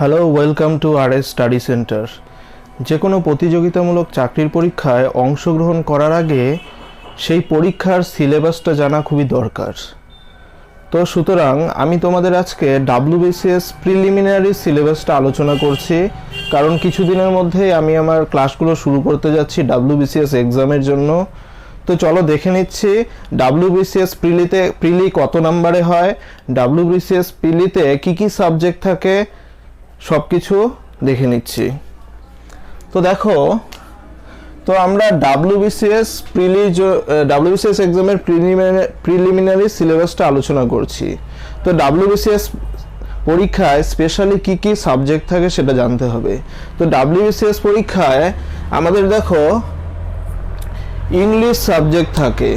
Hello, welcome to RS study centre. যে কোনো প্রতিযোগিতামূলক চাকরির পরীক্ষায় অংশগ্রহণ করার আগে সেই পরীক্ষার সিলেবাসটা জানা খুবই দরকার। তো সুতরাং আমি তোমাদের আজকে WBCS প্রিলিমিনারি সিলেবাসটা আলোচনা করছি, কারণ কিছুদিনের মধ্যেই আমি আমার ক্লাসগুলো শুরু করতে যাচ্ছি WBCS এক্সামের জন্য। তো চলো দেখে নিচ্ছি WBCS প্রিলি কত নম্বরে হয়, WBCS প্রিলিতে কি সাবজেক্ট থাকে, সব কিছু দেখে নিচ্ছি। তো দেখো, তো আমরা WBCS এক্সামের প্রিলিমিনারি সিলেবাসটা আলোচনা করছি। তো WBCS পরীক্ষায় স্পেশালি কি সাবজেক্ট থাকে সেটা জানতে হবে। তো WBCS পরীক্ষায় আমাদের দেখো ইংলিশ সাবজেক্ট থাকে,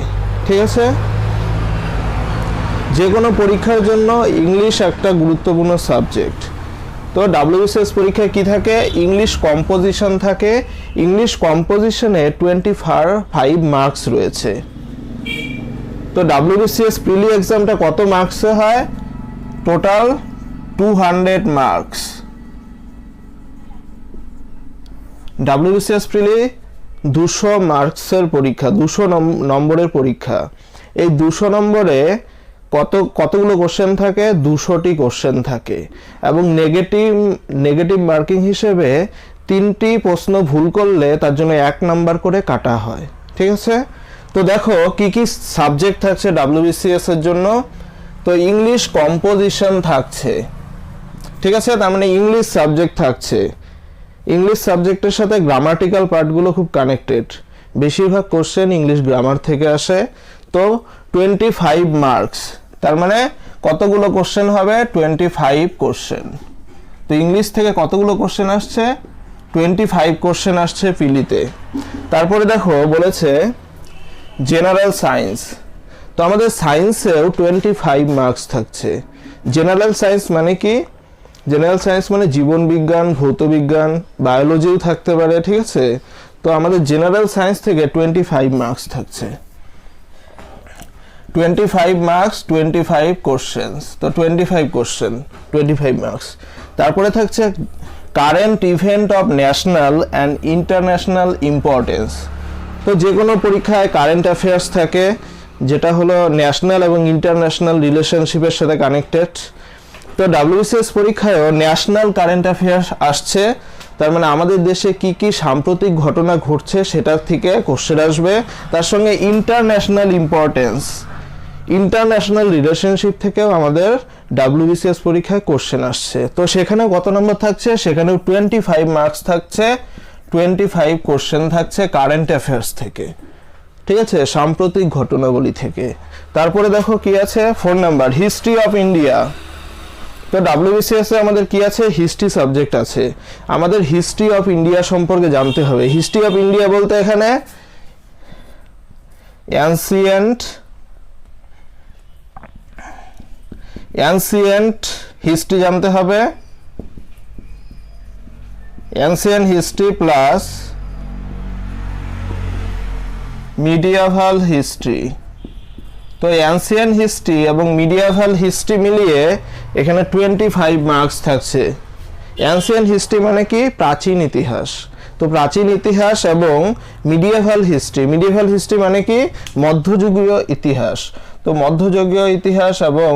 ঠিক আছে। যে কোনো পরীক্ষার জন্য ইংলিশ একটা গুরুত্বপূর্ণ সাবজেক্ট। তো WBCS পরীক্ষায় কি থাকে? ইংলিশ কম্পোজিশন থাকে। ইংলিশ কম্পোজিশনে 25 মার্কস রয়েছে। তো WBCS প্রিলি এক্সামটা কত মার্কসে হয়? Total 200 marks. WBCS প্রিলি 200 মার্কসের পরীক্ষা, 200 নম্বরের পরীক্ষা। এই 200 নম্বরে কতগুলো কোশ্চেন থাকে? 200টি কোশ্চেন থাকে, এবং নেগেটিভ মার্কিং হিসেবে 3টি প্রশ্ন ভুল করলে তার জন্য 1 নাম্বার করে কাটা হয়, ঠিক আছে। তো দেখো কি সাবজেক্ট থাকছে WBCS এর জন্য। তো ইংলিশ কম্পোজিশন থাকছে, ঠিক আছে। তার মানে ইংলিশ সাবজেক্ট থাকছে। ইংলিশ সাবজেক্টের সাথে গ্রামাটিক্যাল পার্টগুলো খুব কানেক্টেড। বেশিরভাগ কোশ্চেন ইংলিশ গ্রামার থেকে আসে। তো 25 মার্কস, তার মানে কতগুলো কোশ্চেন হবে? 25 কোশ্চেন। তো ইংলিশ থেকে কতগুলো কোশ্চেন আসছে? 25 কোশ্চেন আসছে প্রিলিতে। তারপরে দেখো বলেছে জেনারেল সায়েন্স। তো আমাদের সায়েন্সেও 25 মার্কস থাকছে। জেনারেল সায়েন্স মানে কি? জেনারেল সায়েন্স মানে জীবন বিজ্ঞান, ভৌত বিজ্ঞান, বায়োলজিও থাকতে পারে, ঠিক আছে। তো আমাদের জেনারেল সায়েন্স থেকে 25 মার্কস থাকছে। 25 মার্কস, 25 কোশ্চেন্স। তো 25 কোশ্চেন, 25 মার্কস। তারপরে থাকছে current event of national and international importance. তো যে কোনো পরীক্ষায় কারেন্ট অ্যাফেয়ার্স থাকে, যেটা হলো ন্যাশনাল এবং ইন্টারন্যাশনাল রিলেশনশিপের সাথে কানেক্টেড। তো WBCS পরীক্ষায়ও ন্যাশনাল কারেন্ট অ্যাফেয়ার্স আসছে, তার মানে আমাদের দেশে কি সাম্প্রতিক ঘটনা ঘটছে সেটার থেকে কোশ্চেন আসবে। তার সঙ্গে ইন্টারন্যাশনাল ইম্পর্টেন্স, ইন্টারন্যাশনাল রিলেশনশিপ থেকেও আমাদের WBCS পরীক্ষায় কোশ্চেন আসছে। তো সেখানেও কত নম্বর থাকছে? সেখানেও 25 মার্কস থাকছে, 25 কোশ্চেন থাকছে কারেন্ট অ্যাফেয়ার্স থেকে, ঠিক আছে, সাম্প্রতিক ঘটনাবলী থেকে। তারপরে দেখো কি আছে? 4 নাম্বার হিস্ট্রি অফ ইন্ডিয়া। তো WBCS এ আমাদের কি আছে? হিস্ট্রি সাবজেক্ট আছে। আমাদের হিস্ট্রি অফ ইন্ডিয়া সম্পর্কে জানতে হবে। হিস্ট্রি অফ ইন্ডিয়া বলতে এখানে অ্যানসিয়েন্ট হিস্ট্রি জানতে হবে। Ancient history plus medieval history. তো অ্যানসিয়েন্ট হিস্ট্রি এবং মিডিয়াভাল হিস্ট্রি মিলিয়ে এখানে 25 মার্কস থাকছে। অ্যানসিয়েন্ট হিস্ট্রি মানে কি? প্রাচীন ইতিহাস। তো প্রাচীন ইতিহাস এবং মিডিয়াভাল হিস্ট্রি মানে কি? মধ্যযুগীয় ইতিহাস। তো মধ্যযুগীয় ইতিহাস এবং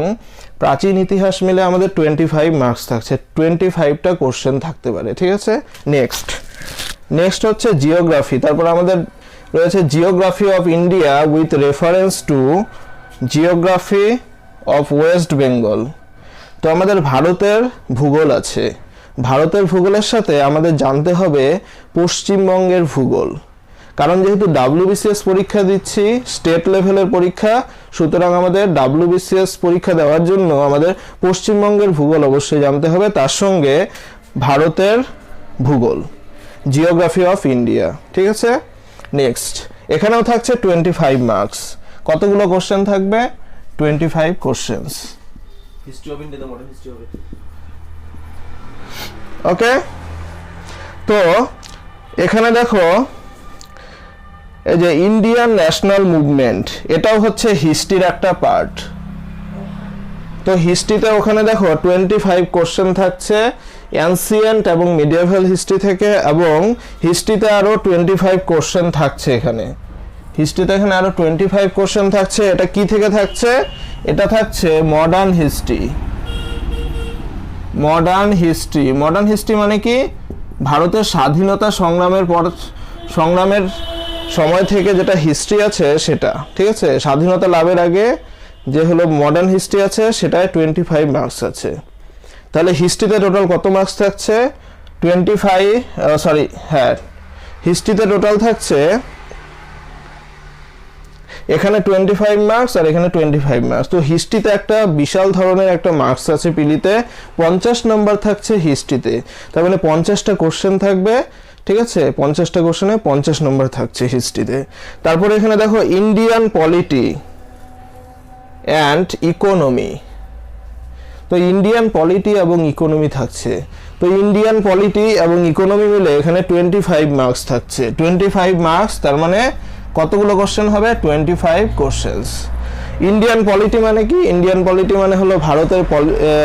প্রাচীন ইতিহাস মিলে আমাদের 25 মার্কস থাকছে। 25টা কোশ্চেন থাকতে পারে, ঠিক আছে। নেক্সট হচ্ছে জিওগ্রাফি। তারপর আমাদের রয়েছে geography of India with reference to geography of West Bengal. তো আমাদের ভারতের ভূগোল আছে। ভারতের ভূগোলের সাথে আমাদের জানতে হবে পশ্চিমবঙ্গের ভূগোল, কারণ যেহেতু WBCS পরীক্ষা দিচ্ছি, স্টেট লেভেলের পরীক্ষা, সুতরাং আমাদের WBCS পরীক্ষা দেওয়ার জন্য আমাদের পশ্চিমবঙ্গের ভূগোল অবশ্যই জানতে হবে। তার সঙ্গে ভারতের ভূগোল, জিওগ্রাফি অফ ইন্ডিয়া, ঠিক আছে। নেক্সট এখানেও থাকছে 25 মার্কস। কতগুলো কোশ্চেন থাকবে? 25 questions. History of India, modern history হবে। ওকে, তো এখানে দেখো এই যে ইন্ডিয়ান ন্যাশনাল মুভমেন্ট, এটাও হচ্ছে হিস্ট্রির একটা পার্ট। তো হিস্ট্রিতে ওখানে দেখো 25 কোশ্চেন থাকছে। অ্যানসিয়েন্ট এবং মিডিয়েভাল হিস্ট্রি থেকে, এবং হিস্ট্রিতে আরও 25 কোশ্চেন থাকছে এখানে। হিস্ট্রিতে এখানে আরও 25 কোশ্চেন থাকছে। এটা কি থেকে থাকছে? এটা থাকছে মডার্ন হিস্ট্রি। মডার্ন হিস্ট্রি মানে কি? ভারতের স্বাধীনতা সংগ্রামের সময় থেকে যেটা হিস্ট্রি আছে সেটা, ঠিক আছে? স্বাধীনতা লাভের আগে যে হলো মডার্ন হিস্ট্রি আছে সেটায় 25 মার্কস আছে। তাহলে হিস্ট্রিতে টোটাল কত মার্কস থাকছে? হিস্ট্রিতে টোটাল থাকছে এখানে 25 মার্কস আর এখানে 25 মার্কস। তো হিস্ট্রিতে একটা বিশাল ধরনের একটা মার্কস আছে পিলিতে, 50 নাম্বার থাকছে হিস্ট্রিতে। তার মানে 50টা কোশ্চেন থাকবে, ঠিক আছে? 50টা কোশ্চেনে 50 নম্বর থাকছে হিস্ট্রিতে। তারপরে এখানে দেখো ইন্ডিয়ান পলিটি অ্যান্ড ইকোনমি। তো ইন্ডিয়ান পলিটি এবং ইকোনমি থাকছে। তো ইন্ডিয়ান পলিটি এবং ইকোনমি মিলে এখানে 25 মার্কস থাকছে। 25 মার্কস, তার মানে কতগুলো কোশ্চেন হবে? 25 কোশ্চেন্স। ইন্ডিয়ান পলিটি মানে কি? ইন্ডিয়ান পলিটি মানে হলো ভারতের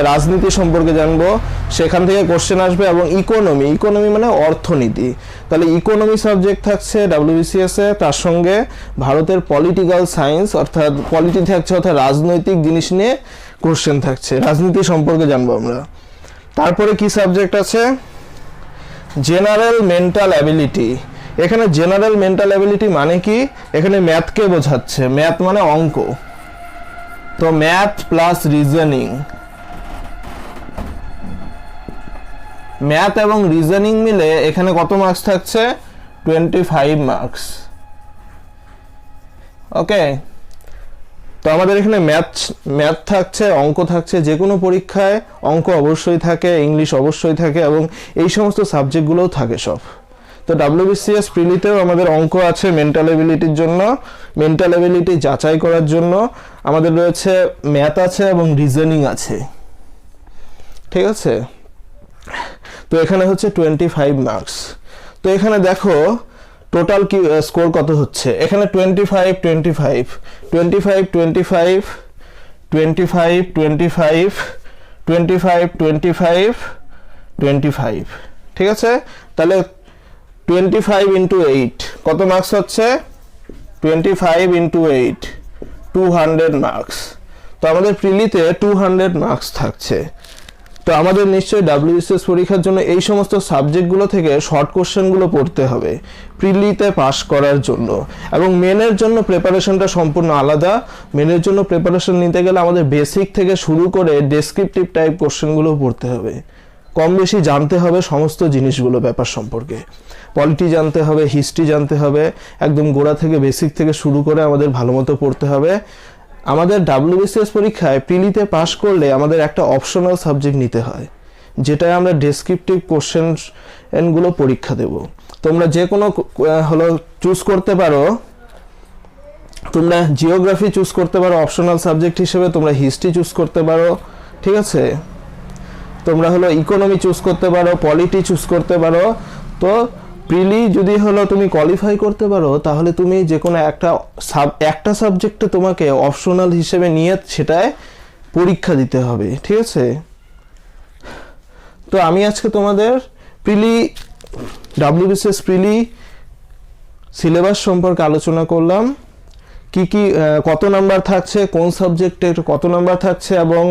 রাজনীতি সম্পর্কে জানবো, সেখান থেকে কোশ্চেন আসবে। এবং ইকোনমি মানে অর্থনীতি। তাহলে ইকোনমি সাবজেক্ট থাকছে WBCS এ, তার সঙ্গে ভারতের পলিটিক্যাল সায়েন্স অর্থাৎ পলিটি থাকছে, অর্থাৎ রাজনৈতিক জিনিস নিয়ে কোশ্চেন থাকছে, রাজনীতি সম্পর্কে জানবো আমরা। তারপরে কি সাবজেক্ট আছে? General mental ability. এখানে জেনারেল মেন্টাল অ্যাবিলিটি মানে কি? এখানে ম্যাথকে বোঝাচ্ছে, ম্যাথ মানে অঙ্ক। তো ম্যাথ প্লাস রিজনিং, ম্যাথ এবং রিজনিং মিলে এখানে কত মার্কস থাকছে? 25 মার্কস। ওকে, তো আমাদের এখানে ম্যাথ থাকছে, অঙ্ক থাকছে। যে কোনো পরীক্ষায় অঙ্ক অবশ্যই থাকে, ইংলিশ অবশ্যই থাকে, এবং এই সমস্ত সাবজেক্টগুলোও থাকে সব। তো WBCS প্রিলিতেও আমাদের অঙ্ক আছে মেন্টাল এবিলিটির জন্য, মেন্টাল এবিলিটি যাচাই করার জন্য আমাদের রয়েছে ম্যাথ আছে এবং রিজনিং আছে, ঠিক আছে? তো এখানে হচ্ছে 25 মার্কস। তো এখানে দেখো টোটাল কি স্কোর কত হচ্ছে? এখানে 25 25 25 25 25 25 25 25 25, ঠিক আছে? তাহলে 25 ইন্টু 8 কত মার্কস হচ্ছে? 25 ইন্টু 8 200 মার্কস। তো আমাদের প্রিলিতে 200 মার্কস থাকছে। তো আমাদের নিশ্চয়ই WBCS পরীক্ষার জন্য এই সমস্ত সাবজেক্টগুলো থেকে শর্ট কোশ্চেনগুলো পড়তে হবে প্রিলিতে পাস করার জন্য। এবং মেনের জন্য প্রিপারেশনটা সম্পূর্ণ আলাদা। মেনের জন্য প্রিপারেশন নিতে গেলে আমাদের বেসিক থেকে শুরু করে ডেসক্রিপটিভ টাইপ কোশ্চেনগুলো পড়তে হবে, কম বেশি জানতে হবে সমস্ত জিনিসগুলো, ব্যাপার সম্পর্কে পলিটি জানতে হবে, হিস্ট্রি জানতে হবে, একদম গোড়া থেকে বেসিক থেকে শুরু করে আমাদের ভালো মতো পড়তে হবে। আমাদের WBCS পরীক্ষায় প্রিলিতে পাস করলে আমাদের একটা অপশনাল সাবজেক্ট নিতে হয়, যেটায় আমরা ডেসক্রিপটিভ কোশ্চেনগুলো পরীক্ষা দেব। তোমরা যে কোনো হলো চুজ করতে পারো, তোমরা জিওগ্রাফি চুজ করতে পারো অপশনাল সাবজেক্ট হিসেবে, তোমরা হিস্ট্রি চুজ করতে পারো, ঠিক আছে? তোমরা হলো ইকোনমি চুজ করতে পারো, পলিটি চুজ করতে পারো। তো প্রিলি যদি হলো তুমি কোয়ালিফাই করতে পারো, তাহলে তুমি যে কোনো একটা সাবজেক্টে তোমাকে অপশনাল হিসেবে নিয়ে সেটায় পরীক্ষা দিতে হবে, ঠিক আছে? তো আমি আজকে তোমাদের প্রিলি WBCS প্রিলি সিলেবাস সম্পর্কে আলোচনা করলাম। কি কত নাম্বার থাকছে, কোন সাবজেক্টে কত নাম্বার থাকছে, এবং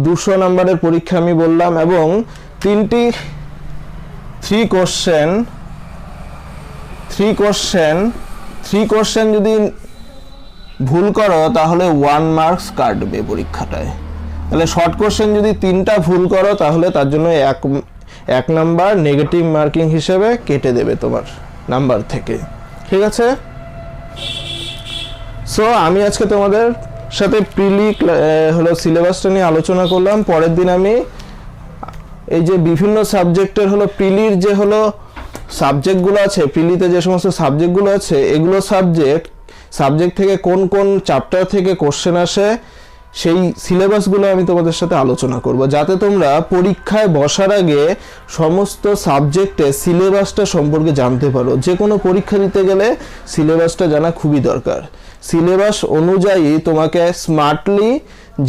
200 নাম্বারের পরীক্ষা আমি বললাম, এবং 3 কোশ্চেন যদি ভুল করো তাহলে 1 মার্কস কাটবে পরীক্ষাটায়। তাহলে শর্ট কোশ্চেন যদি 3টা ভুল করো তাহলে তার জন্য 1 নাম্বার নেগেটিভ মার্কিং হিসেবে কেটে দেবে তোমার নাম্বার থেকে, ঠিক আছে? সো আমি আজকে তোমাদের সাথে প্রিলি হলো সিলেবাসটা নিয়ে আলোচনা করলাম। পরের দিন আমি এই যে বিভিন্ন সাবজেক্টের হলো প্রিলির যে হলো সাবজেক্টগুলো আছে, প্রিলিতে যে সমস্ত সাবজেক্টগুলো আছে, এগুলো সাবজেক্ট থেকে কোন কোন চ্যাপ্টার থেকে কোশ্চেন আসে, সেই সিলেবাসগুলো আমি তোমাদের সাথে আলোচনা করব, যাতে তোমরা পরীক্ষায় বসার আগে সমস্ত সাবজেক্টে সিলেবাসটা সম্পর্কে জানতে পারো। যে কোনো পরীক্ষা দিতে গেলে সিলেবাসটা জানা খুবই দরকার। সিলেবাস অনুযায়ী তোমাকে স্মার্টলি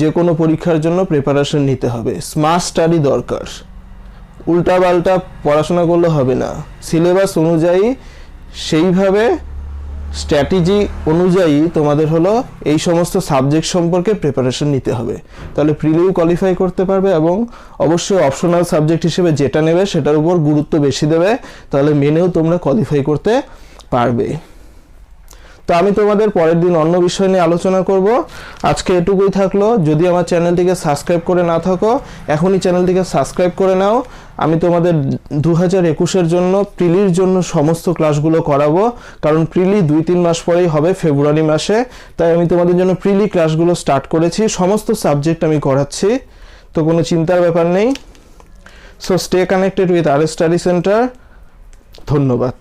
যে কোনো পরীক্ষার জন্য প্রিপারেশন নিতে হবে, স্মার্ট স্টাডি দরকার, উল্টাপাল্টা পড়াশোনা করলে হবে না। সিলেবাস অনুযায়ী সেইভাবে স্ট্র্যাটেজি অনুযায়ী তোমাদের হলো এই সমস্ত সাবজেক্ট সম্পর্কে প্রিপারেশন নিতে হবে, তাহলে প্রিলিও কোয়ালিফাই করতে পারবে। এবং অবশ্যই অপশনাল সাবজেক্ট হিসেবে যেটা নেবে সেটার উপর গুরুত্ব বেশি দেবে, তাহলে মেনেও তোমরা কোয়ালিফাই করতে পারবে। তো আমি তোমাদের পরের দিন অন্য বিষয় নিয়ে আলোচনা করব। আজকে এটুকুই থাকলো। যদি আমার চ্যানেলটিকে সাবস্ক্রাইব করে না থাকো, এখনই চ্যানেলটিকে সাবস্ক্রাইব করে নাও। আমি তোমাদের 2021-এর জন্য প্রিলির জন্য সমস্ত ক্লাসগুলো করাবো, কারণ প্রিলি 2-3 মাস পরেই হবে, ফেব্রুয়ারি মাসে। তাই আমি তোমাদের জন্য প্রিলি ক্লাসগুলো স্টার্ট করেছি, সমস্ত সাবজেক্ট আমি করাচ্ছি, তো কোনো চিন্তার ব্যাপার নেই। So stay connected with R study centre. ধন্যবাদ।